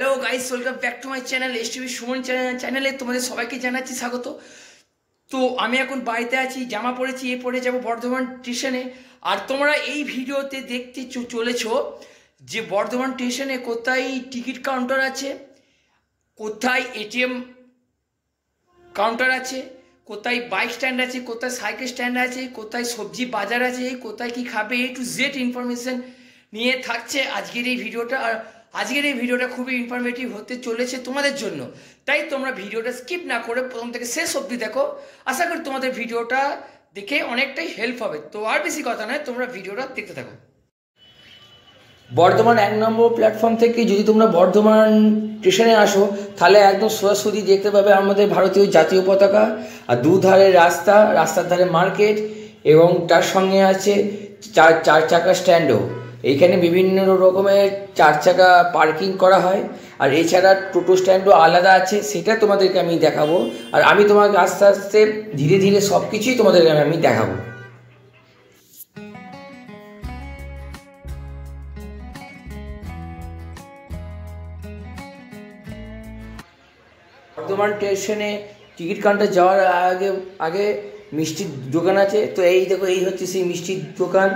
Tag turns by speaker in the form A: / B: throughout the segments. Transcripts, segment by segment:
A: Hello guys, welcome back to my channel STV Suman চ্যানেলে তোমাদের সবাইকে জানাচ্ছি স্বাগত। তো আমি এখন বাড়িতে আছি, জামা পরেছি, পরে যাব বর্ধমান স্টেশনে। আর তোমরা এই ভিডিওতে দেখতে চলেছো যে বর্ধমান স্টেশনে কোথায় টিকিট কাউন্টার আছে, কোথায় এটিএম কাউন্টার আছে, কোথায় বাইক স্ট্যান্ড আছে, কোথায় সাইকেল স্ট্যান্ড আছে, কোথায় সবজি বাজার আছে, কোথায় কি খাবে, A to Z ইনফরমেশন নিয়ে থাকছে আজকের এই ভিডিওটা। আর আজকের এই ভিডিওটা খুবই ইনফরমেটিভ হতে চলেছে তোমাদের জন্য, তাই তোমরা ভিডিওটা স্কিপ না করে প্রথম থেকে শেষ অবধি দেখো। আশা করি তোমাদের ভিডিওটা দেখে অনেকটাই হেল্প হবে। তো আর বেশি কথা নয়, তোমরা ভিডিওটা দেখতে থাকো। বর্ধমান 1 নম্বর প্ল্যাটফর্ম থেকে যদি তোমরা বর্ধমান স্টেশনে আসো, তাহলে একদম সোজাসুজি দেখতে পাবে আমাদের ভারতীয় জাতীয় পতাকা, আর দুধারে রাস্তার ধারে মার্কেট, এবং তার সঙ্গে আছে চার চাকা স্ট্যান্ডও। এইখানে বিভিন্ন রকমের 4 চাকা পার্কিং করা হয়। আর এছাড়া টোটো স্ট্যান্ডও আলাদা আছে, সেটা তোমাদেরকে আমি দেখাবো। আর আমি তোমাকে আস্তে আস্তে ধীরে ধীরে সব কিছুই তোমাদেরকে আমি দেখাবো। বর্ধমান স্টেশনে টিকিট কাউন্টার যাওয়ার আগে মিষ্টির দোকান আছে। তো এই দেখো, এই হচ্ছে সেই মিষ্টির দোকান।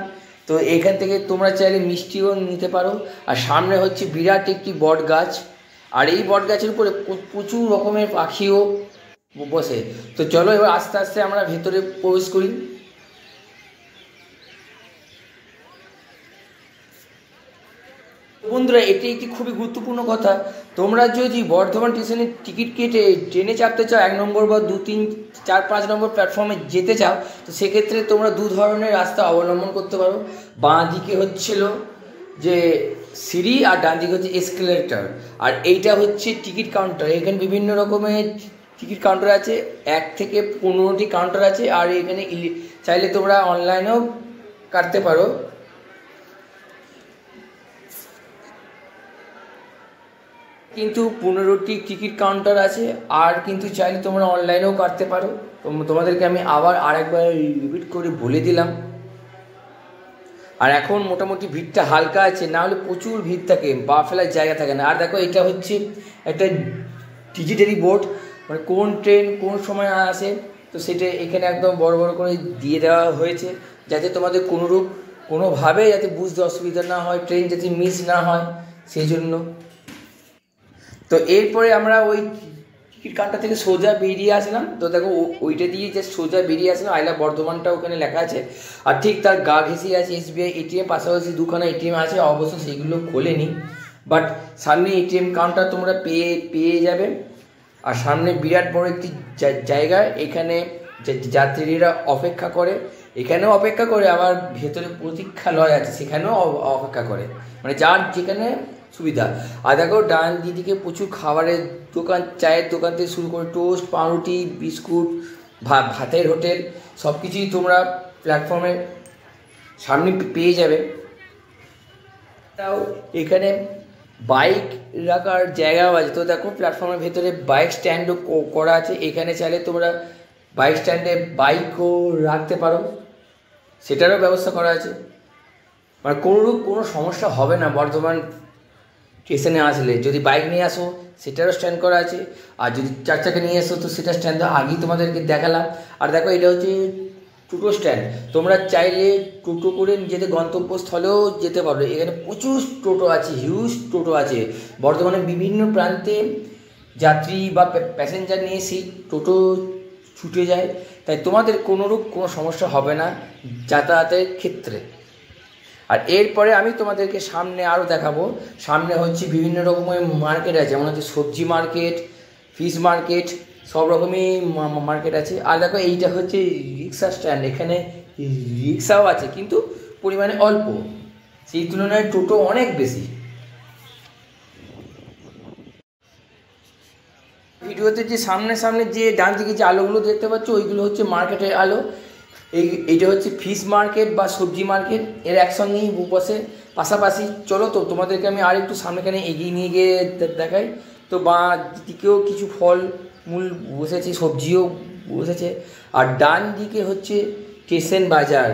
A: তো এখান থেকে তোমরা চাইলে মিষ্টিও নিতে পারো। আর সামনে হচ্ছে বিরাট একটি বট গাছ, আর এই বট গাছের উপরে প্রচুর রকমের পাখিও বসে। তো চলো এবার আস্তে আস্তে আমরা ভেতরে প্রবেশ করি। বন্ধুরা, এটি একটি খুবই গুরুত্বপূর্ণ কথা। তোমরা যদি বর্ধমান স্টেশনের টিকিট কেটে ট্রেনে চাপতে চাও, 1 নম্বর বা 2, 3, 4, 5 নম্বর প্ল্যাটফর্মে যেতে চাও, তো সেক্ষেত্রে তোমরা দু ধরনের রাস্তা অবলম্বন করতে পারো। বাঁ দিকে হচ্ছিল যে সিঁড়ি, আর ডান দিকে হচ্ছে এসকেলেটর। আর এইটা হচ্ছে টিকিট কাউন্টার। এখানে বিভিন্ন রকমের টিকিট কাউন্টার আছে, 1 থেকে 15টি কাউন্টার আছে। আর এখানে চাইলে তোমরা অনলাইনেও কাটতে পারো। কিন্তু 15টি টিকিট কাউন্টার আছে, আর কিন্তু চাইলে তোমরা অনলাইনেও কাটতে পারো। তোমাদেরকে আমি আরেকবার রিপিট করে বলে দিলাম। আর এখন মোটামুটি ভিড়টা হালকা আছে, না হলে প্রচুর ভিড় থাকে, পা ফেলার জায়গা থাকে না। আর দেখো, এটা হচ্ছে একটা ডিজিটালি বোর্ড, মানে কোন ট্রেন কোন সময় আসে, তো সেটা এখানে একদম বড় বড় করে দিয়ে দেওয়া হয়েছে, যাতে তোমাদের কোনোভাবে যাতে বুঝতে অসুবিধা না হয়, ট্রেন যাতে মিস না হয় সেই জন্য। তো এরপরে আমরা ওই টিকিট কাউন্টার থেকে সোজা বেরিয়ে আসলাম। তো দেখো, ওইটা দিয়ে যে সোজা বেরিয়ে আসলাম, আই লাভ বর্ধমানটা ওখানে লেখা আছে। আর ঠিক তার গা ঘেঁষে আছে SBI এটিএম, পাশাপাশি 2খানা এটিএম আছে, অবশ্য সেগুলো খোলেনি। বাট সামনে এটিএম কাউন্টার তোমরা পেয়ে যাবে। আর সামনে বিরাট বড় একটি জায়গা, এখানে যাত্রীরা অপেক্ষা করে। এখানেও অপেক্ষা করে, আবার ভেতরে প্রতীক্ষালয় আছে, সেখানেও অপেক্ষা করে, মানে যার যেখানে সুবিধা। আর দেখো, ডান দিকে প্রচুর খাবারের দোকান, চায়ের দোকান থেকে শুরু করে টোস্ট, পাউরুটি, বিস্কুট, ভাতের হোটেল, সব কিছুই তোমরা প্ল্যাটফর্মের সামনে পেয়ে যাবে। তাও এখানে বাইক রাখার জায়গাও আছে। তো দেখো, প্ল্যাটফর্মের ভেতরে বাইক স্ট্যান্ডও করা আছে। এখানে চাইলে তোমরা বাইক স্ট্যান্ডে বাইকও রাখতে পারো, সেটারও ব্যবস্থা করা আছে। মানে কোনো সমস্যা হবে না বর্ধমান স্টেশনে আসলে। যদি বাইক নিয়ে আসো, সেটারও স্ট্যান্ড করা আছে। আর যদি 4 চাকা নিয়ে আসো, তো সেটা স্ট্যান্ড আগেই তোমাদেরকে দেখালাম। আর দেখো, এটা হচ্ছে টোটো স্ট্যান্ড। তোমরা চাইলে টোটো করে নিজেদের গন্তব্যস্থলেও যেতে পারবে। এখানে প্রচুর টোটো আছে, হিউজ টোটো আছে। বর্ধমানের বিভিন্ন প্রান্তে যাত্রী বা প্যাসেঞ্জার নিয়ে সেই টোটো ছুটে যায়, তাই তোমাদের কোনো সমস্যা হবে না যাতায়াতের ক্ষেত্রে। আর এরপরে আমি তোমাদেরকে সামনে আরও দেখাবো। সামনে হচ্ছে বিভিন্ন রকমের মার্কেট আছে, যেমন হচ্ছে সবজি মার্কেট, ফিশ মার্কেট, সব রকমই মার্কেট আছে। আর দেখো, এইটা হচ্ছে রিক্সা স্ট্যান্ড। এখানে রিক্সাও আছে, কিন্তু পরিমাণে অল্প, সেই তুলনায় টোটো অনেক বেশি। ভিডিওতে যে সামনে যে ডান দিকে যে আলোগুলো দেখতে পাচ্ছ, ওইগুলো হচ্ছে মার্কেটের আলো। এইটা হচ্ছে ফিশ মার্কেট বা সবজি মার্কেট, এর একসঙ্গেই বসে পাশাপাশি। চলো, তো তোমাদেরকে আমি আর একটু সামনেখানে এগিয়ে নিয়ে গিয়ে দেখাই। তো বাঁ দিকেও কিছু ফল মূল বসেছে, সবজিও বসেছে। আর ডান দিকে হচ্ছে স্টেশন বাজার।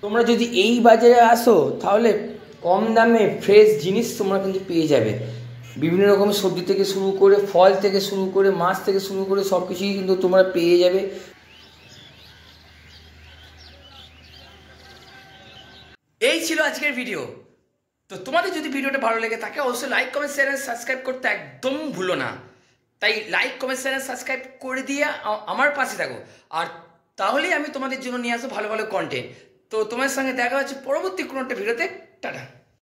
A: তোমরা যদি এই বাজারে আসো, তাহলে কম দামে ফ্রেশ জিনিস তোমরা কিন্তু পেয়ে যাবে। বিভিন্ন রকমের সবজি থেকে শুরু করে, ফল থেকে শুরু করে, মাছ থেকে শুরু করে সব কিছুই কিন্তু তোমরা পেয়ে যাবে। এই ছিল আজকের ভিডিও। তো তোমাদের যদি ভিডিওটা ভালো লেগে থাকে অবশ্যই লাইক কমেন্ট শেয়ার আর সাবস্ক্রাইব করতে একদম ভুলো না। তাই লাইক কমেন্ট শেয়ার সাবস্ক্রাইব করে দিয়ে আমার পাশে থাকো, আর তাহলেই আমি তোমাদের জন্য নিয়ে আসবো ভালো ভালো কন্টেন্ট। তো তোমার সঙ্গে দেখা হচ্ছে পরবর্তী কোনো একটা ভিডিওতে। টাটা।